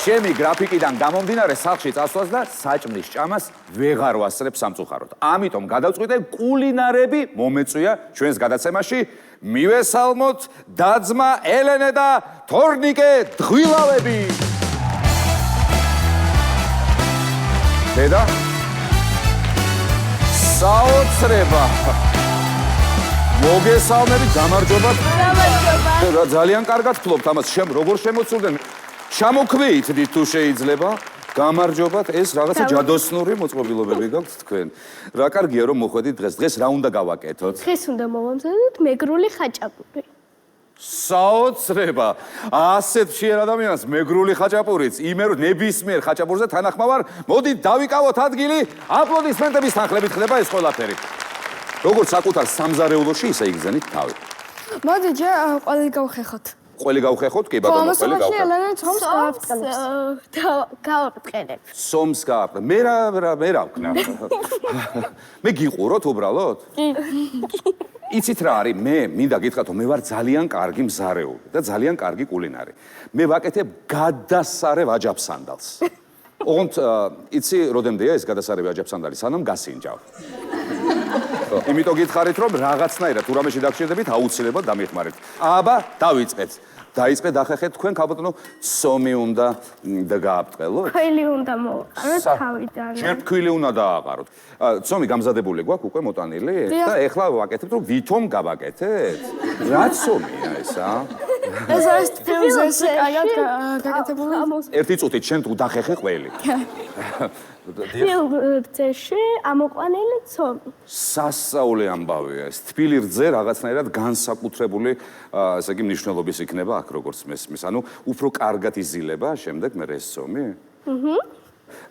ჩემი გრაფიკიდან გამომდინარე სახლში წასვლას და საჭმლის ჭამას ვეღარ ვასწრებ სამწუხაროდ. ამიტომ გადავწყვიტე კულინარები მომეწვია ჩვენს გადაცემაში. მივესალმოთ დაძმა ელენე და თორნიკე დღვილავები. დედა საოცრება. მოგესალმებით, გამარჯობათ. გამარჯობა. ძალიან კარგად ფლობთ ამას. როგორ შემოცულდნენ? ჩამოქვეითდით თუ შეიძლება. გამარჯობათ, ეს რაღაცა ჯადოსნური მოწყობილობები გაქვთ თქვენ. რა კარგია რომ მოხვედით დღეს. დღეს რა უნდა გავაკეთოთ? დღეს უნდა მოვამზადოთ მეგრული ხაჭაპური. საოცრება. ასეთ შეერ ადამიანს მეგრული ხაჭაპურიც, ნებისმიერ ხაჭაპურზე თანახმავარ. მოდით დავიკავოთ ადგილი. აპლოდისმენტების თანხლებით ხდება ეს ყველაფერი. როგორც საკუთარ სამზარეულოში, ისე იგზენით თავი. მოდი, ჯერ ყველი გავხეხოთ. ყველი გავხეხოთ? კი ბატონო, ყველი გავხეხოთ. ელენე ცომს გავაყრყელებ. სომს გააყრა. მე რა ვქნა? მე გიყუროთ უბრალოდ? კი. იცით რა არის? მე მინდა გითხრათ, მე ვარ ძალიან კარგი მზარეული და ძალიან კარგი კულინარი. მე ვაკეთებ გადასარევ აჯაფსანდალს. ოღონდ იცი, როდემდეა ეს გადასარევი აჯაფსანდალი, სანამ გასინჯავ. იმიტომ გითხარით, რომ რაღაცნაირად ურამეში დაგჭირდებით, აუცილებლად დამიხმარეთ. აბა, დავიწყეთ. დაიწყეთ, დახეხეთ, თქვენ ქალბატონო, სომი უნდა გააბწყელოთ? ქვილი უნდა მოვაყაროთ თავიდან. ჯერ ფქვილი უნდა დააყაროთ. სომი გამზადებული გვაქვს უკვე მოტანილი და ეხლა ვაკეთებთ, რომ ვითომ გავაკეთეთ? რა სომია ესა? ეს არის ფილმზე კარგად გაკეთებული. ერთი წუთით შენ თუ დახეხე ყველი. ფილმზეში ამოყვანილი ცომი. სასწაული ამბავია ეს. თბილი რძე რაღაცნაირად განსაკუთრებული, ასე იგი, მნიშვნელობის იქნება აქ როგორც მესმის. ანუ უფრო კარგად იზილება შემდეგ მე ეს ცომი?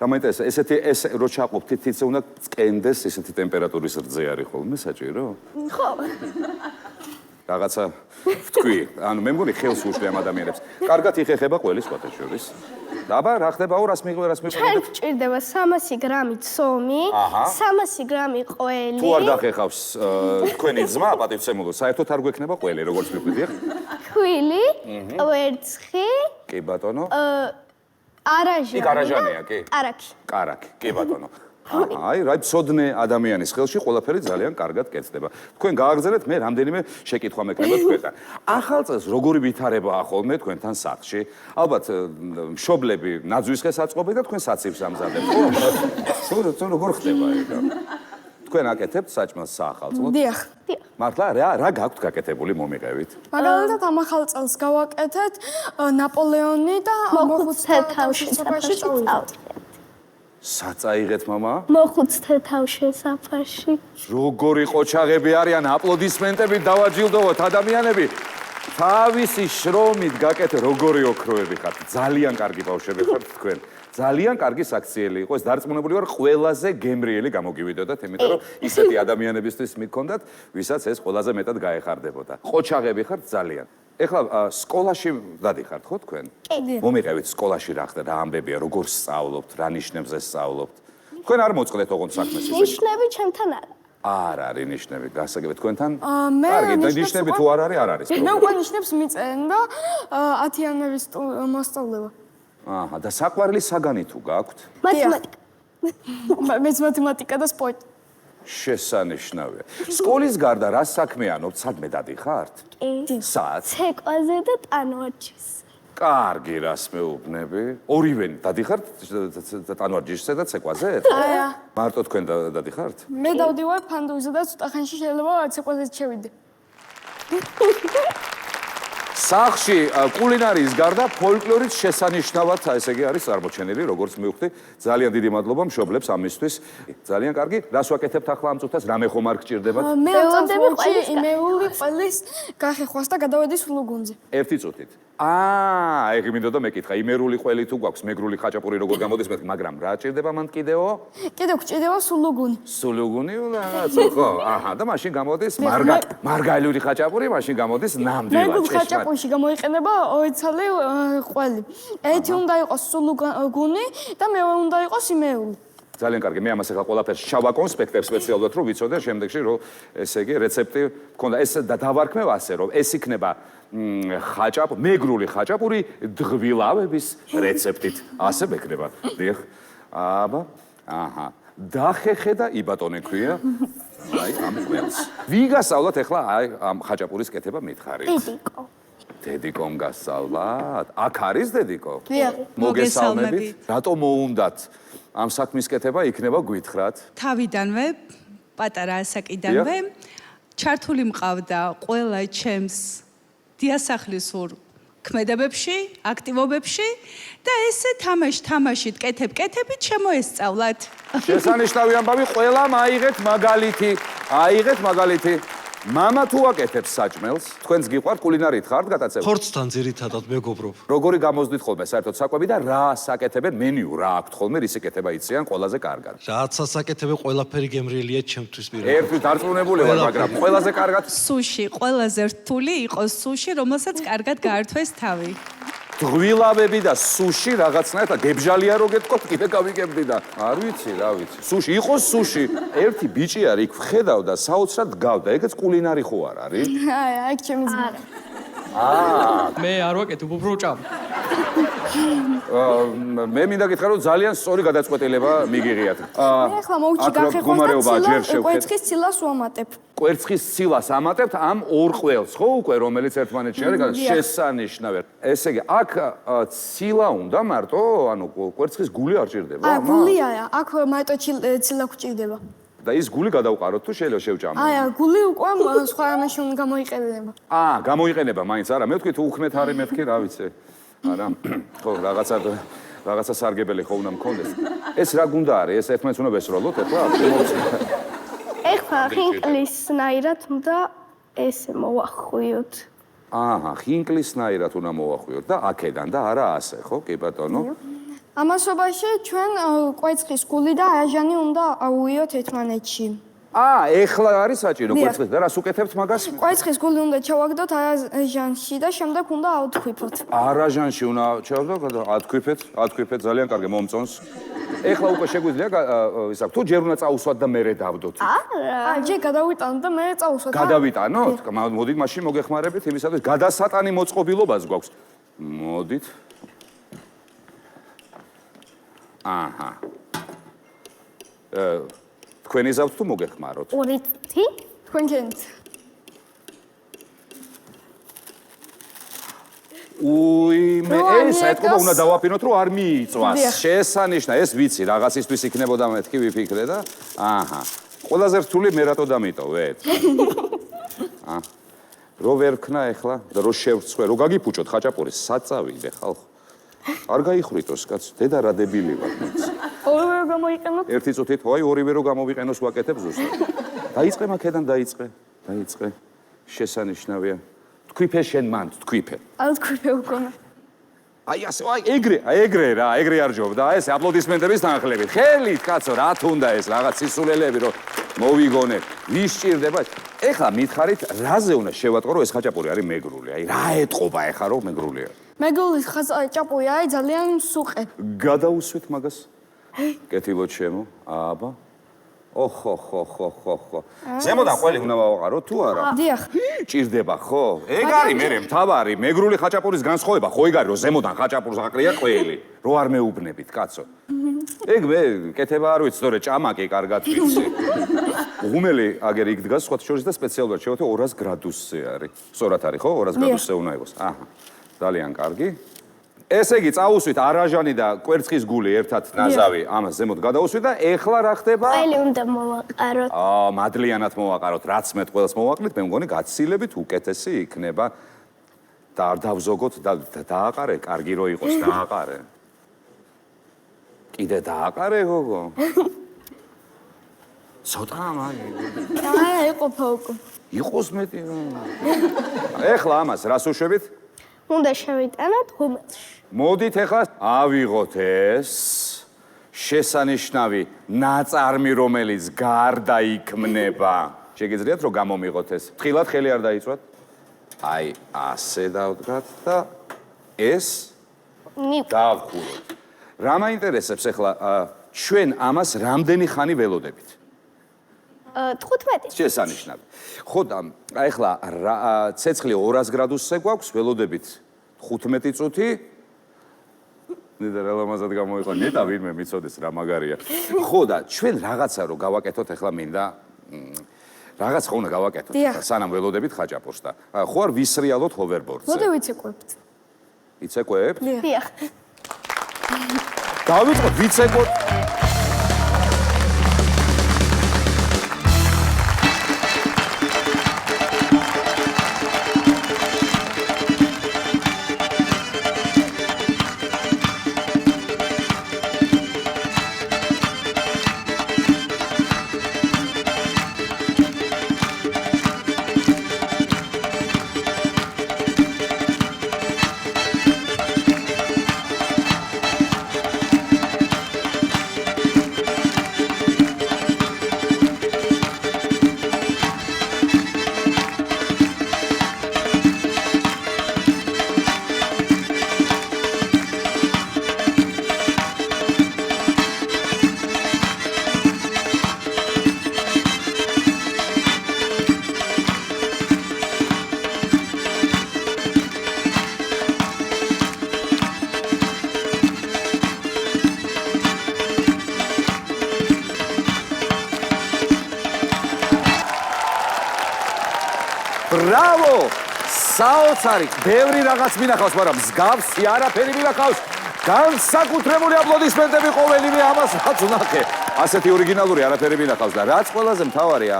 რა მაინტერესა, ეს რო ჩაყოფთ, თითქოს უნდა წკენდეს ესეთი ტემპერატურის რძე არის ხოლმე საჭირო? ხო. რაღაცა ვთქვი, ანუ მე მგონი ხელს უშლი ამ ადამიანებს. კარგად იხეხება ყველი სხვათა შორის. აბა, რა ხდება? რას მიყვე? ჩვენ გვჭირდება 300 გრამი ცომი, 300 გრამი ყველი. თუ არ დახეხავს თქვენი ძმა, პატივცემულო, საერთოდ არ გვექნება ყველი, როგორც მიყვიდი ახლა. ქვილი, კვერცხი. კი ბატონო. არაჟანი. იქ არაჟანია, კი? კარაკი. კარაკი, კი ბატონო. აი, რა ცოდნე ადამიანის ხელში ყველაფერი ძალიან კარგად კეთდება. თქვენ გააგზავნეთ, მე რამდენიმე შეკითხვა მექნება თქვენთან. ახალ წელს როგორი ვითარებაა ხოლმე თქვენთან სახლში? ალბათ მშობლები ნაძვის ხეს აწყობენ და თქვენ საცივს ამზადებთ, ხო? თუ როგორ ხდება ეგ? თქვენ აკეთებთ საჭმელს საახალწლოდ? დიახ. მართლა რა გაქვთ გაკეთებული მომიყევით? მაგალითად ამ ახალ წელს გავაკეთეთ ნაპოლეონი და მოხუცთა თავში წავიდეთ. საწაიღეთ მამა? მოხუცთა თავში საფარში. როგორი ყოჩაღები არიან, აპლოდისმენტებით დავაჯილდოვოთ ადამიანები. თავისი შრომით გაკეთე, როგორი ოქროები ხართ. ძალიან კარგი ბავშვები ხართ თქვენ. ძალიან კარგი საქციელი იყო. ეს დარწმუნებული ვარ, ყველაზე გემრიელი გამოგივიდოდათ, იმიტომ რომ ისეთი ადამიანებისთვის მიგქონდათ, ვისაც ეს ყველაზე მეტად გაეხარდებოდა. ყოჩაღები ხართ ძალიან. ეხლა სკოლაში დადიხართ ხო თქვენ? კი. მომიყევით სკოლაში რა ხდება, რა ამბებია, როგორ სწავლობთ, რა ნიშნებზე სწავლობთ? თქვენ არ მოწყდეთ ოღონდ საქმეს ისე? ნიშნები ჩემთან არა. არ არის ნიშნები, გასაგებია თქვენთან? მე კარგი, ნიშნები თუ არ არის, არ არის. მე უკვე ნიშნებს მიწერენ და 10-იანების მოსწავლეა. აჰა, და საყვარელი საგანი თუ გაქვთ? მათემატიკა. მეც მათემატიკა და სპორტი. შესანიშნავია. სკოლის გარდა რა საქმე ანობთ, სადმე დადიხართ? კი. სად? ცეკვაზე და ტანვარჯიშზე. კარგი, რას მეუბნები? ორივენი დადიხართ ტანვარჯიშზე და ცეკვაზე? აია. მარტო თქვენ დადიხართ? მე დავდივარ ფანდუზე და ცოტა ხანში შეიძლება ცეკვაზე შევიდე. სახლში კულინარიის გარდა ფოლკლორის შესანიშნავად, ესე იგი არის წარმოჩენილი, როგორც მივხვდი. ძალიან დიდი მადლობა მშობლებს ამისთვის. ძალიან კარგი. რას ვაკეთებთ ახლა ამ წუთას? რამე ხომ არ გჭირდებათ? მე ვწევდები იმეული ყველის გახეხვას და გადავედი სულუგუნზე. ერთი წუთით. ეგ მინდოდა მეკითხა, იმერული ყველი თუ გვაქვს, მეგრული ხაჭაპური როგორ გამოდის, მაგრამ რა ჭირდება მან კიდეო? კიდევ გჭირდება სულუგუნი. სულუგუნი რაღაცა, ხო? აჰა, და მაშინ გამოდის მარგალული ხაჭაპური, მაშინ გამოდის ნამდვილად მეგრულ ხაჭაპურში გამოიყენება ორი ყველი. ერთი უნდა იყოს სულუგუნი და მეორე უნდა იყოს იმერული. ძალიან კარგი, მე ამას ახლა ყველაფერს ჩავაკონსპექტებ სპეციალურად, რომ ვიცოდე შემდეგში, რომ ესე იგი რეცეპტი მქონდა. ეს და დავარქმევ ასე, რომ ეს იქნება მეგრული ხაჭაპური დღვილავების რეცეპტით. ასე მეკნება. დიახ. აბა. აჰა. დახეხე და იბატონე ქვია. აი, ამ ყველს. ვიგასავლათ ახლა აი ამ ხაჭაპურის კეთება მითხარით. დედიკო. დედიკომ გასწავლათ? აქ არის დედიკო? დიახ. მოგესალმებით. რატომ მოუნდათ ამ საქმის კეთება იქნება გვითხრათ? თავიდანვე, პატარა ასაკიდანვე, ჩართული მყავდა ყველა ჩემს დიასახლისურ ქმედებებში, აქტივობებში და ესე თამაშით, კეთებით შემოესწავლათ. შესანიშნავი ამბავი, ყველამ აიღეთ მაგალითი. აიღეთ მაგალითი. მამა თუ აკეთებს საჭმელს, თქვენს გიყვართ კულინარით ხართ გატაცებული? ხორცთან ძირითადად მეგობრობ. როგორი გამოზდით ხოლმე საერთოდ საკვები და რა საკეთებენ მენიუ რა აქვთ ხოლმე რისი კეთება იციან ყველაზე კარგად? რაც ასაკეთებენ ყველაფერი გემრიელია ჩემთვის პირადად. ერთით დარწმუნებული ვარ, მაგრამ ყველაზე კარგად სუში, ყველაზე რთული იყოს სუში, რომელსაც კარგად გაართვეს თავი. დღვილავები და სუში რაღაცნაირად და გებჟალია რო გეტყობ კიდე გავიგებდი და არ ვიცი რა ვიცი. სუში იყოს სუში. ერთი ბიჭი არის იქ ვხედავ და საოცრად გავდა. ეგეც კულინარი ხო არ არის? აი, ჩემი ძმა. მე არ ვაკეთებ, უფრო ჭამ. მე მინდა გითხრა რომ ძალიან სწორი გადაწყვეტილება მიგიღიათ. მე ახლა მოვჭი გახეხოს და კვერცხის ცილას ვამატებ. კვერცხის ცილას ამატებთ ამ ორ ყველს, ხო უკვე რომელიც ერთმანეთში არის შესანიშნავი. ესე იგი, აქ ცილა უნდა მარტო, ანუ კვერცხის გული არ ჭირდება? გულია, აქ მარტო ცილა გვჭირდება. და ის გული გადავყაროთ თუ შეიძლება შევჭამო? გული უკვე სხვა რამეში უნდა გამოიყენება. გამოიყენება მაინც არა, მე ვთქვი თუ უხმეთ არის მეთქი, რა ვიცი. არა, ხო, რაღაცა სარგებელი ხო უნდა მქონდეს. ეს რა გუნდა არის? ეს ერთმანეთს უნდა ვესროლოთ ახლა? ეხლა ხინკლისნაირად უნდა ესე მოვახვიოთ. ხინკლისნაირად უნდა მოვახვიოთ და აქედან და არა ასე, ხო? კი ბატონო. ამასობაში ჩვენ კვერცხის გული და აჟანი უნდა აუვიოთ ერთმანეთში. ეხლა არის საჭირო კვერცხის და რას უკეთებთ მაგას? კვერცხის გული უნდა ჩავაგდოთ აჟანში და შემდეგ უნდა ავთქვიფოთ. აჟანში უნდა ჩავაგდოთ, ათქვიფეთ, ძალიან კარგი მომწონს. ეხლა უკვე შეგვიძლია ისა თუ ჯერ უნდა წაუსვათ და მერე დავდოთ. ჯერ გადავიტანოთ და მერე წაუსვათ. გადავიტანოთ? მოდით მაშინ მოგეხმარებით იმისათვის გადასატანი მოწყობილობას გვაქვს. მოდით. თქვენ იზავთ თუ მოგეხმაროთ? ორითი? თქვენ გენთ. მე ეს ეთქობა უნდა დავაფინოთ რომ არ მიიწვას. შესანიშნავი, ეს ვიცი, რაღაცისთვის იქნებოდა მეთქი ვიფიქრე და ყველაზე რთული მე რატო დამიტოვეთ? რო ვერ ქნა ახლა და რო შევწვე, რო გაგიფუჭოთ ხაჭაპურის საწავიდე ხალხო. არ გაიხრიტოს კაცო, დედა რა დებილი ვარ მეც. ორივე რო გამოიყენოთ? ერთი წუთით, ორივე რო გამოვიყენოს ვაკეთებ ზუსტად. დაიწყე მაქედან დაიწყე. შესანიშნავია. თქვიფე შენ მანდ, თქვიფე. არ თქვიფე უკონა. ასე, ეგრე რა, ეგრე არ ჯობდა, ესე აპლოდისმენტების თანხლებით. ხელით, კაცო, რა თუნდა ეს რაღაც სისულელები რომ მოვიგონებ. ვის ჭირდება? ეხლა მითხარით, რაზე უნდა შევატყო რომ ეს ხაჭაპური არის მეგრული? აი, რა ეტყობა ეხლა რომ მეგრულია? მეგრული ხაჭაპური არის ძალიან სუყე. გადაუსვით მაგას. კეთილად შემო. აბა. ოხო. ზემოდან ყველი უნდა ვავაყარო თუ არა? დიახ. ჭირდება ხო? ეგ არის მე მთავარი მეგრული ხაჭაპურის განსხვავება, ხო ეგ არის რომ ზემოდან ხაჭაპურს აყრია ყველი, რო არ მეუბნებით, კაცო. ეგ მე კეთება არ ვიცი, თორე ჭამაკი კარგად ვიცი. ღუმელი აგერ იქ დგას სხვა შორის და სპეციალურად შევათე 200 გრადუსზე არის. სწორად არის ხო? 200 გრადუსზე უნდა იყოს. ძალიან კარგი. ესე იგი, წაუსვით არაჟანი და კვერცხის გული ერთად ნაზავი ამას ზემოთ გადაუსვით და ეხლა რა ხდება? ყველი უნდა მოვაყაროთ. მადლიანად მოვაყაროთ, რაც მე ყველას მოვაყრით, მე მგონი გაცილებით უკეთესი იქნება. და არ დავზოგოთ და დააყარე, კარგი რო იყოს, დააყარე. კიდე დააყარე, გოგო. ცოტა აი, იყოფა უკვე. იყოს მეტი. ეხლა ამას რას უშვებით? უნდა შევიტანოთ ღუმელში. მოდით ახლა ავიღოთ ეს შესანიშნავი ნაწარმი, რომელიც გარდა იქმნება. შეგიძლიათ რომ გამომიღოთ ეს? ფრთხილად ხელი არ დაიწვათ? აი, ასე დავდგათ და ეს დავხუროთ. რა მაინტერესებს ახლა ჩვენ ამას რამდენი ხანი ველოდებით? 15. შესანიშნავი. ხო და ახლა ცეცხლი 200 გრადუსზე გვაქვს, ველოდებით 15 წუთი. ნედა რა ლამაზად გამოიყო, ნეტა ვინმე მიცოდეს რა მაგარია. ხო და ჩვენ რაღაცა რო გავაკეთოთ ახლა მინდა რაღაც ხო უნდა გავაკეთოთ. სანამ ველოდებით ხაჭაპურს და ხო არ ვისრიალოთ ჰოვერბორდზე. მოდი ვიცეკვებთ. იცეკვებთ? დიახ. დავიწყოთ ვიცეკვოთ. ბრავო! საოცარი, ბევრი რაღაც მინახავს, მაგრამ მსგავსი არაფერი მინახავს. განსაკუთრებული აპლოდისმენტები ყოველივე ამას რაც ვნახე. ასეთი ორიგინალური არაფერი მინახავს და რაც ყველაზე მთავარია,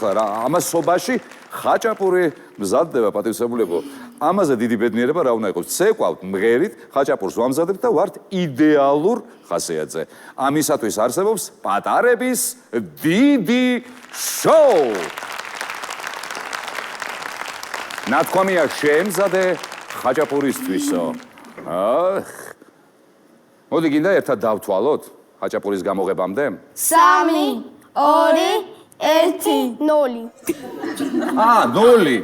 ხლა ამასობაში ხაჭაპური მზადდება პატივსებულებო. ამაზე დიდი ბედნიერება რა უნდა იყოს. ცეკვავთ მღერით, ხაჭაპურს ვამზადებთ და ვართ იდეალურ ხასიათზე. ამისათვის არსებობს პატარების დიდი შოუ. ნათქვამია შეემზადე ხაჭაპურისთვისო. მოდი გინდა ერთად დავთვალოთ ხაჭაპურის გამოღებამდე? 3, 2, 1, 0.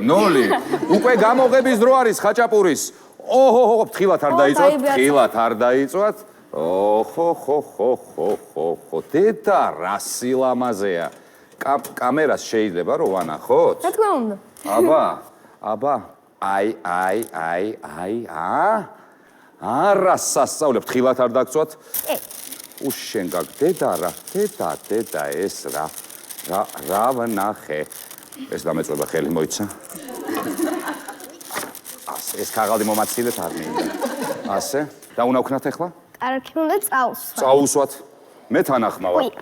0. უკვე გამოღების დრო არის ხაჭაპურის. ოჰო, ფრთხილად არ დაიწვათ, ფრთხილად არ დაიწვათ. ოჰო. დედა რა სილამაზეა. კამერას შეიძლება რომ ვანახოთ? რა თქმა უნდა. აბა, აი, არა სასწაულებ, თხილად არ დაგწვათ. უშენ გაგ, დედა, ეს რა ვნახე. ეს დამეწובה ხელი მოიცა. ეს ქაღალდი მომაცილეთ არ მინდა. ასე, და უნდა ვქნათ ახლა? კარგი უნდა წავსვა. წაუსვათ. მე თანახმავად.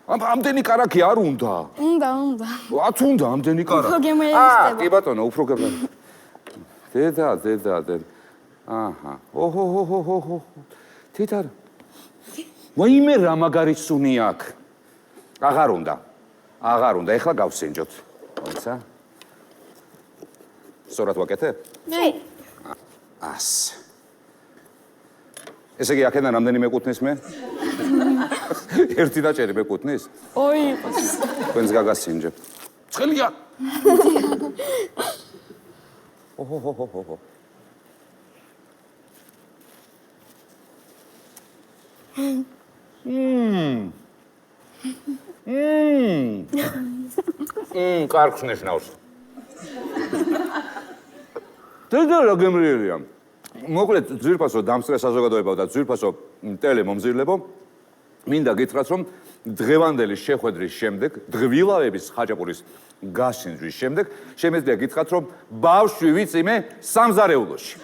ამდენი კარაკი არ უნდა. უნდა. რაც უნდა ამდენი კარაკი. უფრო გემერისტება. კი ბატონო, უფრო გემერისტება. დედა. აჰა. ოჰო. დედა. ვაიმე რა მაგარი სუნი აქვს. აღარ უნდა. ეხლა გავსინჯოთ. მოიცა? სწორად ვაკეთებ? კი. ასე. ესე იგი აქედან რამდენი მეკუთვნის მე? ერთი დაჭერი მეკუთვნის? ოი იყოს. თქვენს გაგასინჯებ. ცხელია. ოჰო. კარგს ნიშნავს. დედა რა გემრიელია. მოკლედ ძვირფასო დამსწრე საზოგადოებაო და ძვირფასო ტელემომძილებო, მინდა გითხრათ, რომ დღევანდელი შეხვედრის შემდეგ, დღვილავების ხაჭაპურის გასინჯვის შემდეგ, შემეძლია გითხრათ, რომ ბავშვი ვიწიმე სამზარეულოში.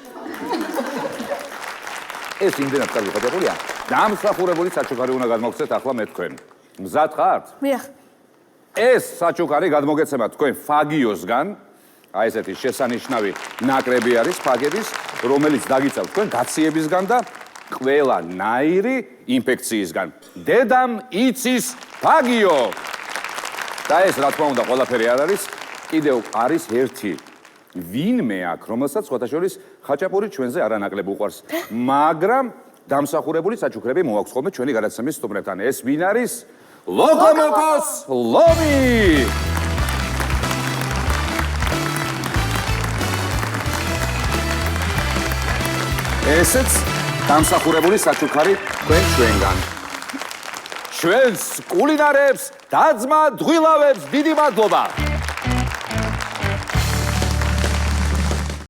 ეს იმდენად კარგი ხაჭაპურია, დამსახურებული საჩუქარი უნდა გადმოგცეთ ახლა მე თქვენ. მზად ხართ? მიხ. ეს საჩუქარი გადმოგეცემა თქვენ ფაგიოსგან. აი ესეთი შესანიშნავი ნაკრები არის ფაგების, რომელიც დაგიცავთ თქვენ გაციებისგან და ყველა ნაირი ინფექციისგან. დედამ იცის ფაგიო. და ეს რა თქმა უნდა ყველაფერი არ არის, კიდევ არის ერთი ვინმე აქ, რომელსაც სხვათა შორის ხაჭაპური ჩვენზე არანაკლებ უყვარს, მაგრამ დამსახურებული საჩუქრები მოაქვს ხოლმე ჩვენი გადაცემის სტუმრებთან. ეს ვინ არის? ლოკომოტოს ლომი! ესეც დამსახურებული საჩუქარი თქვენ ჩვენგან. ჩვენს კულინარებს და ძმა დღვილავებს დიდი მადლობა.